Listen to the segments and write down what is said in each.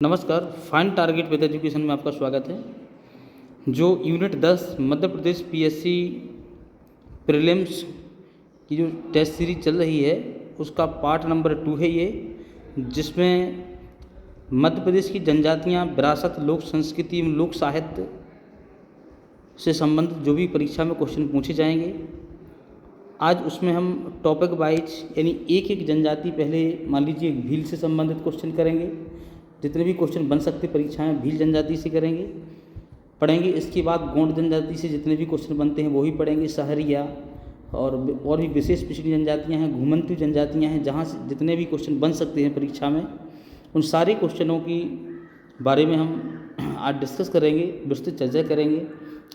नमस्कार, find target with education में आपका स्वागत है। जो unit 10 Madhya Pradesh PSC prelims की जो टेस्ट सीरीज चल रही है उसका पार्ट नंबर 2 है ये, जिसमें मध्य प्रदेश की जनजातियाँ, विरासत, लोक संस्कृति एवं लोक साहित्य से संबंधित जो भी परीक्षा में क्वेश्चन पूछे जाएंगे, आज उसमें हम टॉपिक वाइज यानी एक एक जनजाति, पहले मान लीजिए भील से संबंधित क्वेश्चन करेंगे। जितने भी क्वेश्चन बन सकते परीक्षा में भील जनजाति से करेंगे, पढ़ेंगे। इसके बाद गोंड जनजाति से जितने भी क्वेश्चन बनते हैं वो ही पढ़ेंगे। सहरिया और भी विशेष पिछड़ी जनजातियां हैं, घुमंतु जनजातियां हैं, जहां से जितने भी क्वेश्चन बन सकते हैं परीक्षा में, उन सारे क्वेश्चनों की बारे में हम आज डिस्कस करेंगे, विस्तृत चर्चा करेंगे।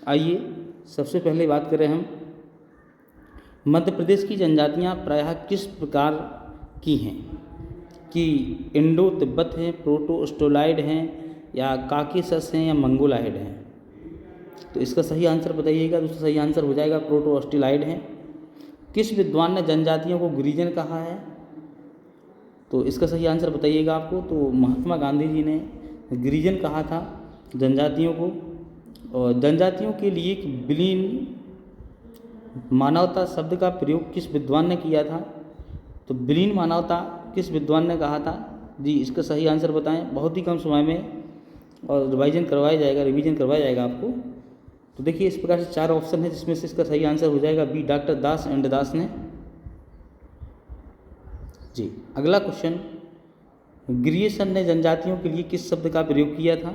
आइए सबसे पहले बात करें हम मध्य प्रदेश की जनजातियाँ प्रायः किस प्रकार की हैं, कि इंडो तिब्बत हैं, प्रोटो ऑस्ट्रोलाइड हैं, या काकेशस हैं, या मंगोलाइड हैं। तो इसका सही आंसर बताइएगा। तो सही आंसर हो जाएगा प्रोटो ऑस्ट्रोलाइड हैं। किस विद्वान ने जनजातियों को गिरिजन कहा है? तो इसका सही आंसर बताइएगा आपको। तो महात्मा गांधी जी ने गिरिजन कहा था जनजातियों को। और जनजातियों के लिए एक विलीन मानवता शब्द का प्रयोग किस विद्वान ने किया था? तो विलीन मानवता किस विद्वान ने कहा था? जी, इसका सही आंसर बताएं। बहुत ही कम समय में और रिवीजन करवाया जाएगा आपको। तो देखिए इस प्रकार से 4 ऑप्शन है, जिसमें से इसका सही आंसर हो जाएगा बी, डॉक्टर दास एंड दास ने। जी, अगला क्वेश्चन, ग्रियर्सन ने जनजातियों के लिए किस शब्द का प्रयोग किया था?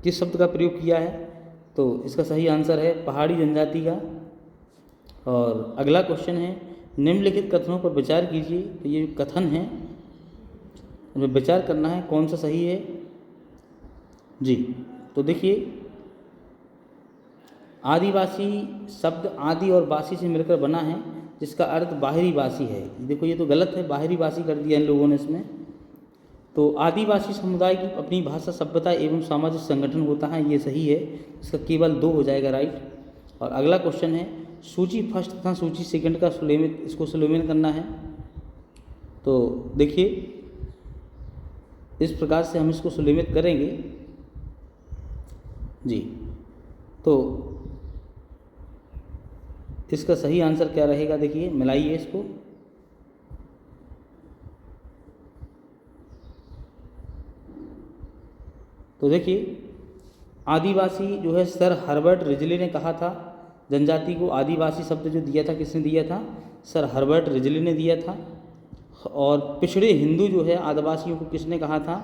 किस शब्द का प्रयोग किया है? तो इसका सही आंसर है पहाड़ी जनजाति का। और अगला क्वेश्चन है, निम्नलिखित कथनों पर विचार कीजिए। तो ये कथन है, हमें विचार करना है कौन सा सही है। जी, तो देखिए आदिवासी शब्द आदि और वासी से मिलकर बना है, जिसका अर्थ बाहरी वासी है। देखो ये तो गलत है, बाहरी वासी कर दिया इन लोगों ने इसमें। तो आदिवासी समुदाय की अपनी भाषा, सभ्यता एवं सामाजिक संगठन होता है, ये सही है। इसका केवल 2 हो जाएगा राइट। और अगला क्वेश्चन है, सूची फर्स्ट तथा सूची सेकंड का सुलेमित, इसको सुलेमन करना है। तो देखिए इस प्रकार से हम इसको सुलेमित करेंगे। जी, तो इसका सही आंसर क्या रहेगा? देखिए मिलाइए इसको। तो देखिए आदिवासी जो है सर हर्बर्ट रिजली ने कहा था। जनजाति को आदिवासी शब्द जो दिया था, किसने दिया था? सर हर्बर्ट रिजली ने दिया था। और पिछड़े हिंदू जो है आदिवासियों को किसने कहा था?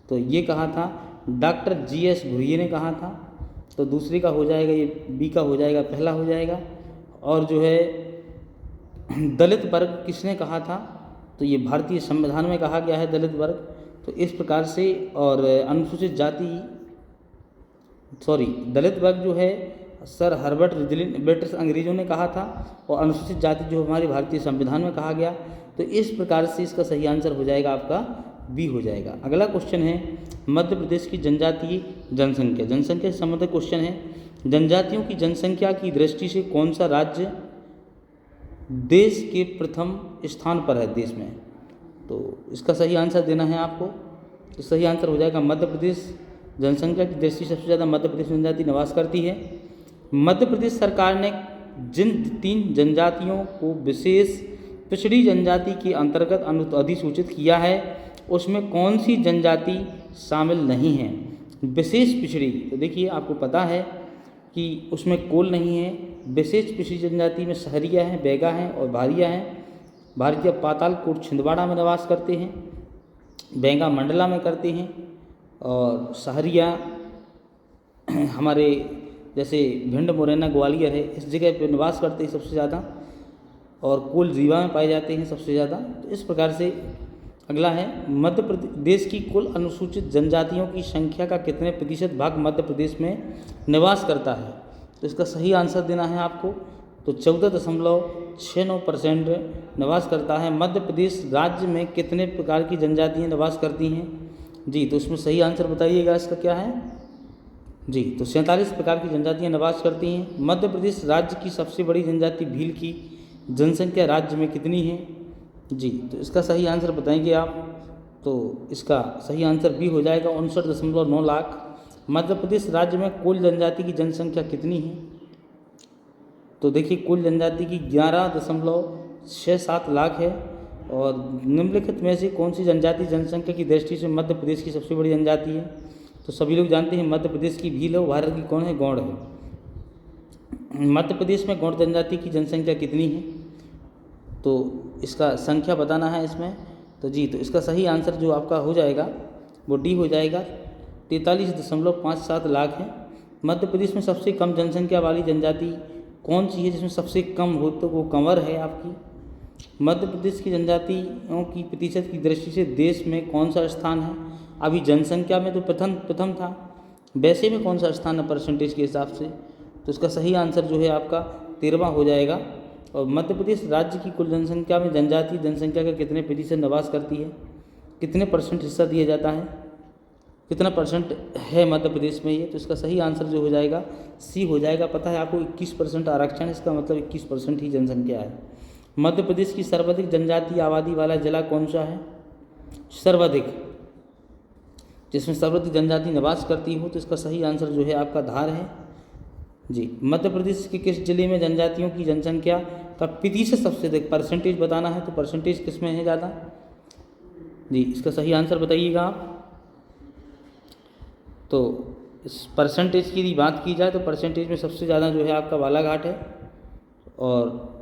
तो ये कहा था डॉक्टर जीएस घुरिये ने कहा था। तो दूसरी का हो जाएगा, ये बी का हो जाएगा, पहला हो जाएगा। और जो है दलित वर्ग किसने कहा था? तो ये भारतीय संविधान में कहा गया है दलित वर्ग। तो इस प्रकार से, और अनुसूचित जाति दलित वर्ग जो है सर हर्बर्ट रिजली, ब्रिटिश अंग्रेजों ने कहा था, और अनुसूचित जाति जो हमारे भारतीय संविधान में कहा गया। तो इस प्रकार से इसका सही आंसर हो जाएगा आपका बी हो जाएगा। अगला क्वेश्चन है, मध्य प्रदेश की जनजातीय जनसंख्या से संबंधित क्वेश्चन है। जनजातियों की जनसंख्या की दृष्टि से कौन सा राज्य देश के प्रथम स्थान पर है देश में? तो इसका सही आंसर देना है आपको। तो सही आंसर हो जाएगा मध्य प्रदेश। जनसंख्या की दृष्टि से सबसे ज़्यादा मध्य प्रदेश में जनजाति निवास करती है। मध्य प्रदेश सरकार ने जिन 3 जनजातियों को विशेष पिछड़ी जनजाति के अंतर्गत अधिसूचित किया है, उसमें कौन सी जनजाति शामिल नहीं है? विशेष पिछड़ी, तो देखिए आपको पता है कि उसमें कोल नहीं है। विशेष पिछड़ी जनजाति में सहरिया हैं, बैगा हैं और भारिया हैं। भारिया पातालकोट छिंदवाड़ा में निवास करते हैं, बैगा मंडला में करते हैं, और सहरिया हमारे जैसे भिंड, मुरैना, ग्वालियर है, इस जगह पर निवास करते हैं सबसे ज़्यादा। और कोल रीवा में पाए जाते हैं सबसे ज़्यादा। तो इस प्रकार से अगला है, मध्य प्रदेश की कुल अनुसूचित जनजातियों की संख्या का कितने प्रतिशत भाग मध्य प्रदेश में निवास करता है? तो इसका सही आंसर देना है आपको। तो 14.69% निवास करता है। मध्य प्रदेश राज्य में कितने प्रकार की जनजातियाँ निवास करती हैं? जी, तो उसमें सही आंसर बताइएगा इसका क्या है? जी, तो 47 प्रकार की जनजातियाँ निवास करती हैं। मध्य प्रदेश राज्य की सबसे बड़ी जनजाति भील की जनसंख्या राज्य में कितनी है? जी, तो इसका सही आंसर बताएंगे आप। तो इसका सही आंसर बी हो जाएगा 59.9 लाख। मध्य प्रदेश राज्य में कुल जनजाति की जनसंख्या कितनी है? तो देखिए कुल जनजाति की 11.67 लाख है। और निम्नलिखित में से कौन सी जनजाति जनसंख्या की दृष्टि से मध्य प्रदेश की सबसे बड़ी जनजाति है? तो सभी लोग जानते हैं मध्य प्रदेश की भील है, भारत की कौन है? गौड़ है। मध्य प्रदेश में गौड़ जनजाति की जनसंख्या कितनी है? तो इसका संख्या बताना है इसमें। तो जी, तो इसका सही आंसर जो आपका हो जाएगा वो डी हो जाएगा, 43.57 लाख है। मध्य प्रदेश में सबसे कम जनसंख्या वाली जनजाति कौन सी है जिसमें सबसे कम हो? तो वो कंवर है आपकी। मध्य प्रदेश की जनजातियों की प्रतिशत की दृष्टि से देश में कौन सा स्थान है? अभी जनसंख्या में तो प्रथम था, वैसे में कौन सा स्थान है परसेंटेज के हिसाब से? तो इसका सही आंसर जो है आपका 13वां हो जाएगा। और मध्य प्रदेश राज्य की कुल जनसंख्या में जनजातीय जनसंख्या का कितने प्रतिशत निवास करती है? कितने परसेंट हिस्सा दिया जाता है? कितना परसेंट है मध्य प्रदेश में ये? तो इसका सही आंसर जो हो जाएगा सी हो जाएगा। पता है आपको 21% आरक्षण, इसका मतलब 21% ही जनसंख्या है। मध्य प्रदेश की सर्वाधिक जनजातीय आबादी वाला जिला कौन सा है? सर्वाधिक, जिसमें सर्वाधिक जनजाति निवास करती हो, तो इसका सही आंसर जो है आपका धार है जी। मध्य प्रदेश के किस जिले में जनजातियों की जनसंख्या का प्रतिशत सबसे अधिक? परसेंटेज बताना है, तो परसेंटेज किस में है ज़्यादा जी? इसका सही आंसर बताइएगा आप। तो इस परसेंटेज की यदि बात की जाए तो परसेंटेज में सबसे ज़्यादा जो है आपका बालाघाट है, और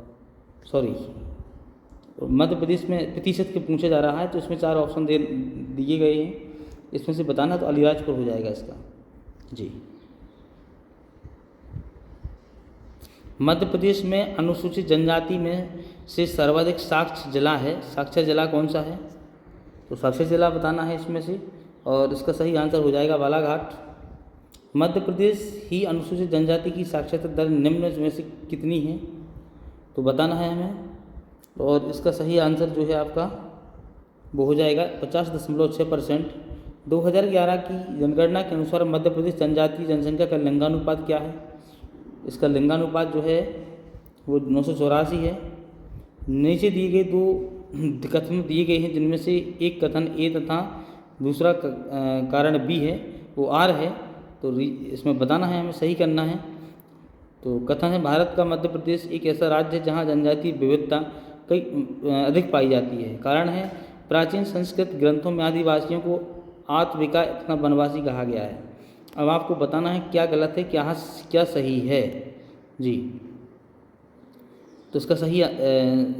मध्य प्रदेश में प्रतिशत के पूछा जा रहा है, तो इसमें 4 ऑप्शन दिए गए हैं, इसमें से बताना तो अलीराजपुर हो जाएगा इसका जी। मध्य प्रदेश में अनुसूचित जनजाति में से सर्वाधिक साक्षर जिला है, साक्षर जिला कौन सा है? तो साक्षर जिला बताना है इसमें से, और इसका सही आंसर हो जाएगा बालाघाट। मध्य प्रदेश ही अनुसूचित जनजाति की साक्षरता दर निम्न में से कितनी है? तो बताना है हमें, और इसका सही आंसर जो है आपका वो हो जाएगा 50.6%। 2011 की जनगणना के अनुसार मध्य प्रदेश जनजातीय जनसंख्या का लिंगानुपात क्या है? इसका लिंगानुपात जो है वो 984 है। नीचे दिए गए 2 कथन दिए गए हैं, जिनमें से एक कथन ए तथा दूसरा कारण बी है, वो आर है। तो इसमें बताना है हमें, सही करना है। तो कथन है भारत का मध्य प्रदेश एक ऐसा राज्य है जहाँ जनजातीय विविधता कई अधिक पाई जाती है। कारण है प्राचीन संस्कृत ग्रंथों में आदिवासियों को आत्विका तथा वनवासी कहा गया है। अब आपको बताना है क्या गलत है, क्या सही है जी। तो इसका सही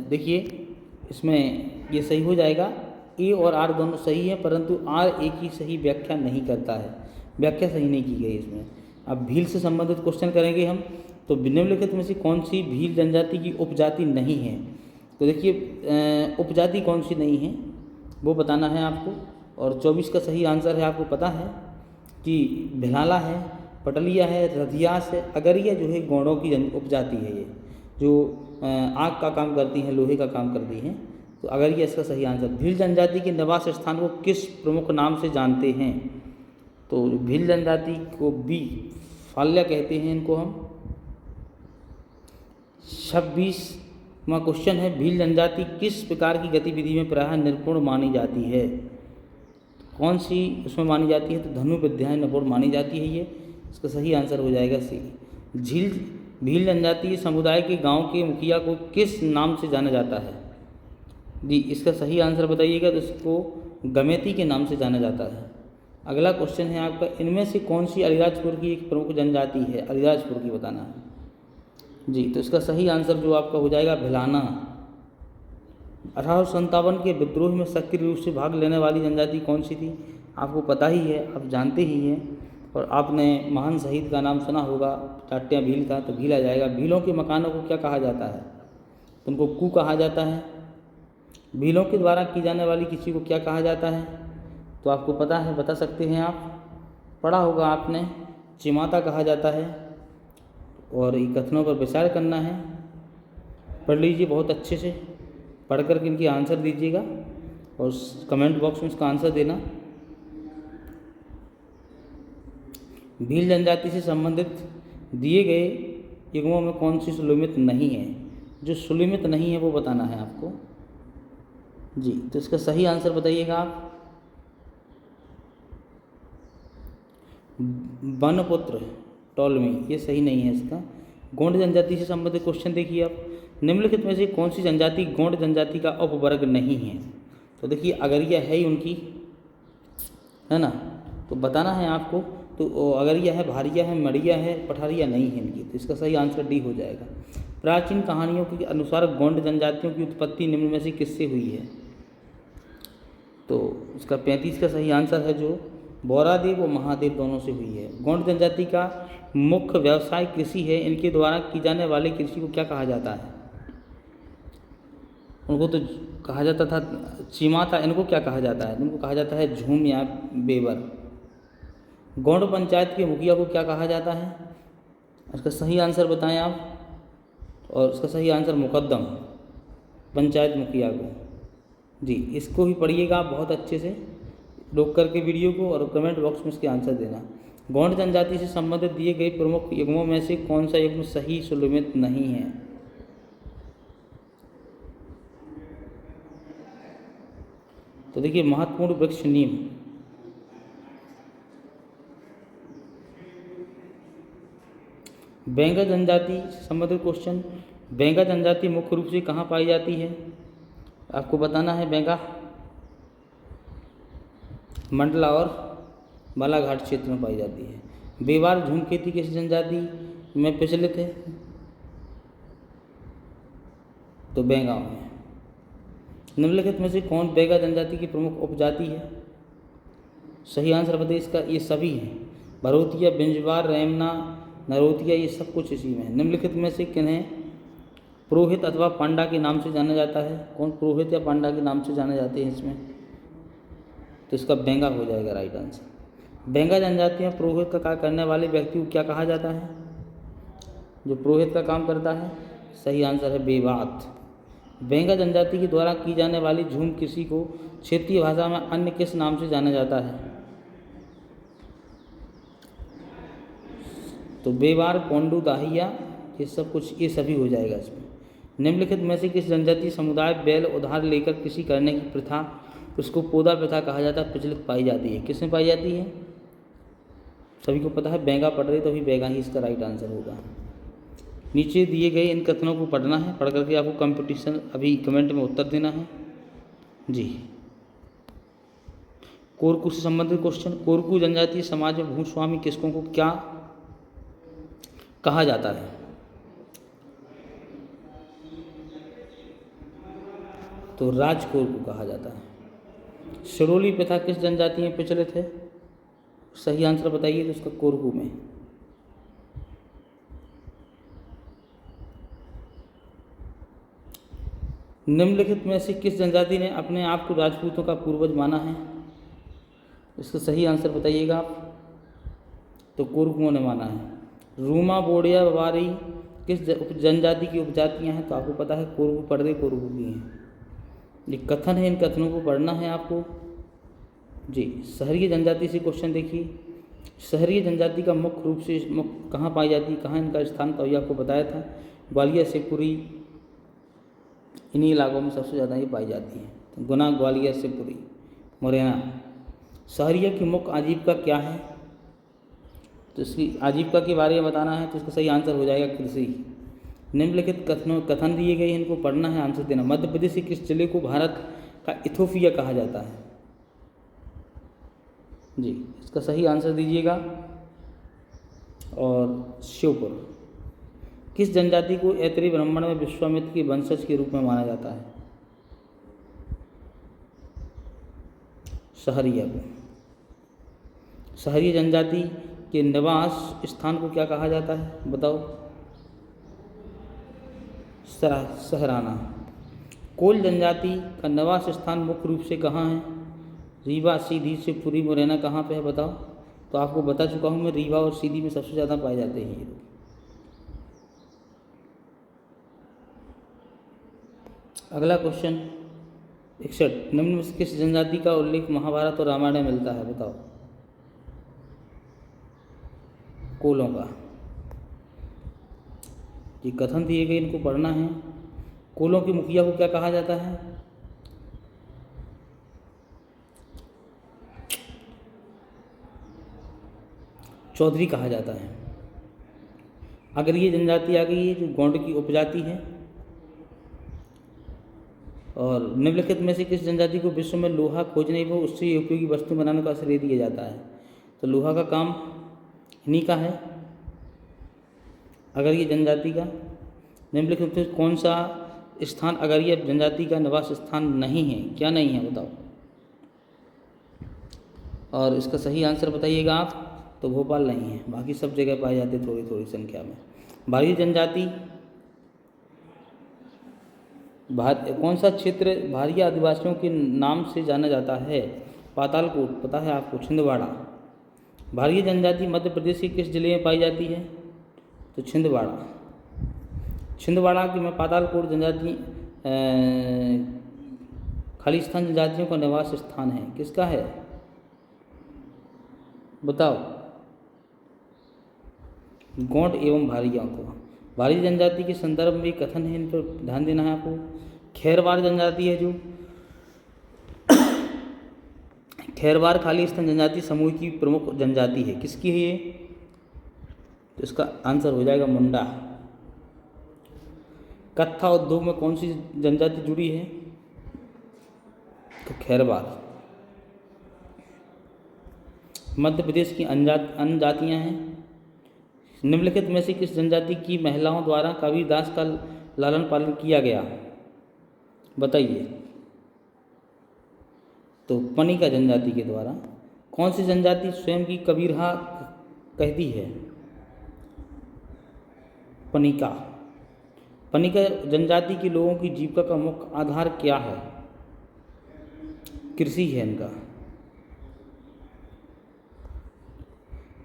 देखिए इसमें ये सही हो जाएगा, ए और आर दोनों सही है, परंतु आर ए की सही व्याख्या नहीं करता है, व्याख्या सही नहीं की गई इसमें। अब भील से संबंधित क्वेश्चन करेंगे हम। तो निम्नलिखित में से कौन सी भील जनजाति की उपजाति नहीं है? तो देखिए उपजाति कौन सी नहीं है वो बताना है आपको, और 24 का सही आंसर है, आपको पता है कि भिलाला है, पटलिया है, रधियास है, अगरिया जो है गौड़ों की उपजाति है, ये जो आग का काम करती हैं, लोहे का काम करती हैं। तो अगरिया इसका सही आंसर। भील जनजाति के निवास स्थान को किस प्रमुख नाम से जानते हैं? तो भील जनजाति को बी फाल्या कहते हैं इनको हम। 26वां क्वेश्चन है, भील जनजाति किस प्रकार की गतिविधि में प्रायः निपुण मानी जाती है? कौन सी उसमें मानी जाती है? तो धनु विद्याएं निपुण मानी जाती है ये, इसका सही आंसर हो जाएगा सी। भील जनजातीय समुदाय के गांव के मुखिया को किस नाम से जाना जाता है जी? इसका सही आंसर बताइएगा। तो इसको गमेती के नाम से जाना जाता है। अगला क्वेश्चन है आपका, इनमें से कौन सी अलीराजपुर की एक प्रमुख जनजाति है? अलीराजपुर की बताना है जी। तो इसका सही आंसर जो आपका हो जाएगा भिलाना। 1857 के विद्रोह में सक्रिय रूप से भाग लेने वाली जनजाति कौन सी थी? आपको पता ही है, आप जानते ही हैं, और आपने महान शहीद का नाम सुना होगा, टाटिया भील का, तो भील आ जाएगा। भीलों के मकानों को क्या कहा जाता है? तो उनको कू कहा जाता है। भीलों के द्वारा की जाने वाली किसी को क्या कहा जाता है? तो आपको पता है, बता सकते हैं आप, पढ़ा होगा आपने, चिमाता कहा जाता है। और इन कथनों पर विचार करना है, पढ़ लीजिए बहुत अच्छे से, पढ़ कर इनकी आंसर दीजिएगा और कमेंट बॉक्स में इसका आंसर देना। भील जनजाति से संबंधित दिए गए युग्मों में कौन सी सुलिमित नहीं है? जो सुलिमित नहीं है वो बताना है आपको जी। तो इसका सही आंसर बताइएगा आप। बनपुत्र टॉलमी, ये सही नहीं है इसका। गोंड जनजाति से संबंधित क्वेश्चन देखिए आप, निम्नलिखित में से कौन सी जनजाति गोंड जनजाति का उपवर्ग नहीं है? तो देखिए अगरिया है ही उनकी, है ना, तो बताना है आपको। तो अगरिया है, भारिया है, मड़िया है, पठारिया नहीं है इनकी, तो इसका सही आंसर डी हो जाएगा। प्राचीन कहानियों के अनुसार गोंड जनजातियों की उत्पत्ति निम्न में से किससे हुई है? तो इसका 35 का सही आंसर है जो बौरादेव और महादेव दोनों से हुई है। गोंड जनजाति का मुख्य व्यवसाय कृषि है। इनके द्वारा की जाने वाले कृषि को क्या कहा जाता है? उनको तो कहा जाता था चीमा था, इनको क्या कहा जाता है? इनको कहा जाता है झूम या बेवर। गौड़ पंचायत के मुखिया को क्या कहा जाता है? इसका सही आंसर बताएं आप। और इसका सही आंसर मुकद्दम, पंचायत मुखिया को। जी, इसको भी पढ़िएगा आप बहुत अच्छे से, रोक करके वीडियो को, और कमेंट बॉक्स में इसके आंसर देना। गौड़ जनजाति से संबंधित दिए गए प्रमुख युग्मों में से कौन सा युग्म सही सुलभित नहीं है? तो देखिए महत्वपूर्ण वृक्ष नीम। बेंगा जनजाति से संबंधित क्वेश्चन, बेंगा जनजाति मुख्य रूप से कहाँ पाई जाती है? आपको बताना है। बेंगा मंडला और बालाघाट क्षेत्र में पाई जाती है। बेवार झूम खेती किस जनजाति में प्रचलित है? तो बेंगा में। निम्नलिखित में से कौन बेंगा जनजाति की प्रमुख उपजाति है? सही आंसर बताइए इसका। ये सभी हैं, भरोतिया, बिंजवार, रेमना, नरोतिया, ये सब कुछ इसी में है। निम्नलिखित में से किन्हें पुरोहित अथवा पांडा के नाम से जाना जाता है? कौन पुरोहित या पांडा के नाम से जाने जाते हैं इसमें? तो इसका बेंगा हो जाएगा राइट आंसर। बेंगा जनजाति में पुरोहित का कार्य करने वाले व्यक्ति को क्या कहा जाता है? जो पुरोहित का काम करता है, सही आंसर है बेवात। बेंगा जनजाति के द्वारा की जाने वाली झूम कृषि को क्षेत्रीय भाषा में अन्य किस नाम से जाना जाता है? तो बेवार, पोंडू, दाहिया, ये सब कुछ, ये सभी हो जाएगा इसमें। निम्नलिखित में से किस जनजातीय समुदाय बैल उधार लेकर कृषि करने की प्रथा, उसको पोदा प्रथा कहा जाता है, प्रचलित पाई जाती है? किसमें पाई जाती है? सभी को पता है, बेंगा पढ़ रहे तो अभी बेंगा ही इसका राइट आंसर होगा। नीचे दिए गए इन कथनों को पढ़ना है, पढ़ करके आपको कंपटीशन अभी कमेंट में उत्तर देना है। जी, कोरकू से संबंधित क्वेश्चन, कोरकू जनजातीय समाज में भूस्वामी किसकों को क्या कहा जाता है? तो राजकोर को कहा जाता है। सिरोली प्रथा किस जनजाति में प्रचलित है? सही आंसर बताइए। तो उसका कोरकू में। निम्नलिखित में से किस जनजाति ने अपने आप को राजपूतों का पूर्वज माना है? इसका सही आंसर बताइएगा आप। तो कोरकुओं ने माना है। रूमा, बोडिया, बवारी किस जनजाति की उपजातियां हैं? तो आपको पता है कोरकू पर्दे कोरकू की हैं। ये कथन है, इन कथनों को पढ़ना है आपको। जी, शहरीय जनजाति से क्वेश्चन देखिए। शहरीय जनजाति का मुख्य रूप से कहाँ पाई जाती है, कहाँ इनका स्थान, तो ये आपको बताया था, ग्वालियर, शिवपुरी, इन्हीं इलाकों में सबसे ज़्यादा ये पाई जाती है। तो गुना, ग्वालियर, शिवपुरी, मुरैना। शहरिया की मुख्य आजीविका क्या है? तो इसकी आजीविका के बारे में बताना है, तो इसका सही आंसर हो जाएगा कृषि। निम्नलिखित कथन दिए गए, इनको पढ़ना है, आंसर देना। मध्य प्रदेश के किस जिले को भारत का इथोपिया कहा जाता है? जी, इसका सही आंसर दीजिएगा। और श्योपुर। किस जनजाति को ऐतरेय ब्राह्मण में विश्वामित्र के वंशज के रूप में माना जाता है? सहरिया को। सहरिया जनजाति के निवास स्थान को क्या कहा जाता है, बताओ? सहराना। कोल जनजाति का निवास स्थान मुख्य रूप से कहाँ है? रीवा, सीधी, शिवपुरी, मुरैना, कहाँ पे है बताओ? तो आपको बता चुका हूँ मैं, रीवा और सीधी में सबसे ज़्यादा पाए जाते हैं ये लोग। अगला क्वेश्चन 61, निम्न में से किस जनजाति का उल्लेख महाभारत और रामायण में मिलता है, बताओ? कोलों का। ये कथन दिए गए, इनको पढ़ना है। कोलों के मुखिया को क्या कहा जाता है? चौधरी कहा जाता है। अगर ये जनजाति आ गई है जो गोंड की उपजाति है। और निम्नलिखित में से किस जनजाति को विश्व में लोहा खोजने व उससे उपयोगी वस्तु बनाने का श्रेय दिया जाता है? तो लोहा का काम इन्हीं का है। अगर ये जनजाति का निम्नलिखित में कौन सा स्थान अगर ये जनजाति का निवास स्थान नहीं है? क्या नहीं है बताओ? और इसका सही आंसर बताइएगा आप। तो भोपाल नहीं है, बाकी सब जगह पाए जाते थोड़ी थोड़ी संख्या में। भारतीय जनजाति कौन सा क्षेत्र भारतीय आदिवासियों के नाम से जाना जाता है? पातालकोट पता है आपको, छिंदवाड़ा। भारतीय जनजाति मध्य प्रदेश के किस जिले में पाई जाती है? तो छिंदवाड़ा। छिंदवाड़ा की में पातालकोट जनजाति खालिस्तान जनजातियों का निवास स्थान है। किसका है बताओ? गोंड एवं भारियों को। भारी जनजाति के संदर्भ में कथन है, इन पर ध्यान देना है आपको। खैरवार जनजाति है जो खैरवार खालिस्तान जनजाति समूह की प्रमुख जनजाति है। किसकी है ये? तो इसका आंसर हो जाएगा मुंडा। कत्था उद्योग में कौन सी जनजाति जुड़ी है? तो खैरवार। मध्य प्रदेश की अन्य जातियाँ हैं। निम्नलिखित में से किस जनजाति की महिलाओं द्वारा कबीरदास का लालन पालन किया गया? बताइए। तो पनिका जनजाति के द्वारा। कौन सी जनजाति स्वयं की कबीरहा कहती है? पनिका। पनिका जनजाति के लोगों की जीविका का मुख्य आधार क्या है? कृषि है इनका।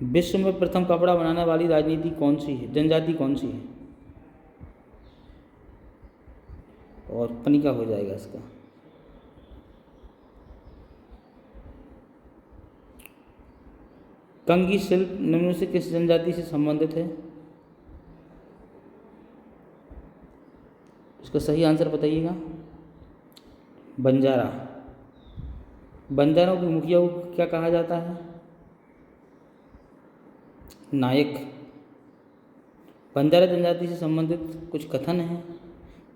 विश्व में प्रथम कपड़ा बनाने वाली राजनीति कौन सी है? जनजाति कौन सी है? और पनिका हो जाएगा इसका। कंगी शिल्प निम्न से किस जनजाति से संबंधित है? इसका सही आंसर बताइएगा। बंजारा। बंजारों के मुखिया को क्या कहा जाता है? नायक। बंजारा जनजाति से संबंधित कुछ कथन हैं,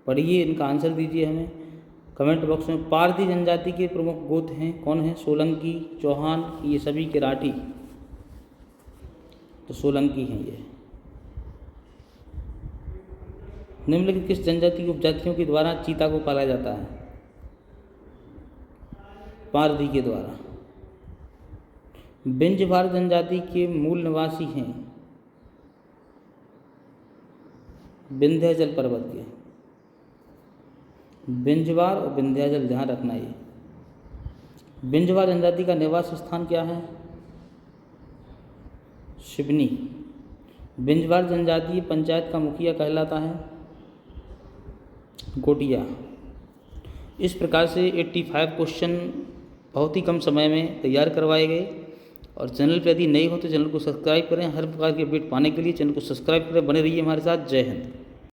पढ़िए, इनका आंसर दीजिए हमें कमेंट बॉक्स में। पारधी जनजाति के प्रमुख गोत्र हैं, कौन है? सोलंकी, चौहान, ये सभी के राठी। तो सोलंकी हैं ये। निम्नलिखित किस जनजाति की उपजातियों के द्वारा चीता को पाला जाता है? पारधी के द्वारा। बिंजवार जनजाति के मूल निवासी हैं विंध्याचल पर्वत के। बिंजवार और विंध्याचल ध्यान रखना। ये बिंजवार जनजाति का निवास स्थान क्या है? सिवनी। बिंजवार जनजातीय पंचायत का मुखिया कहलाता है गोटिया। इस प्रकार से 85 क्वेश्चन बहुत ही कम समय में तैयार करवाए गए। और चैनल पर यदि नए हो तो चैनल को सब्सक्राइब करें। हर प्रकार के अपडेट पाने के लिए चैनल को सब्सक्राइब करें। बने रहिए हमारे साथ। जय हिंद।